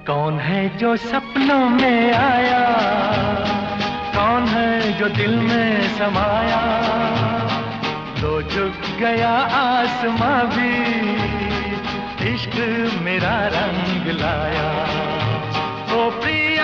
कौन है जो सपनों में आया, कौन है जो दिल में समाया, तो झुक गया आसमां भी, इश्क मेरा रंग लाया। ओ प्रिय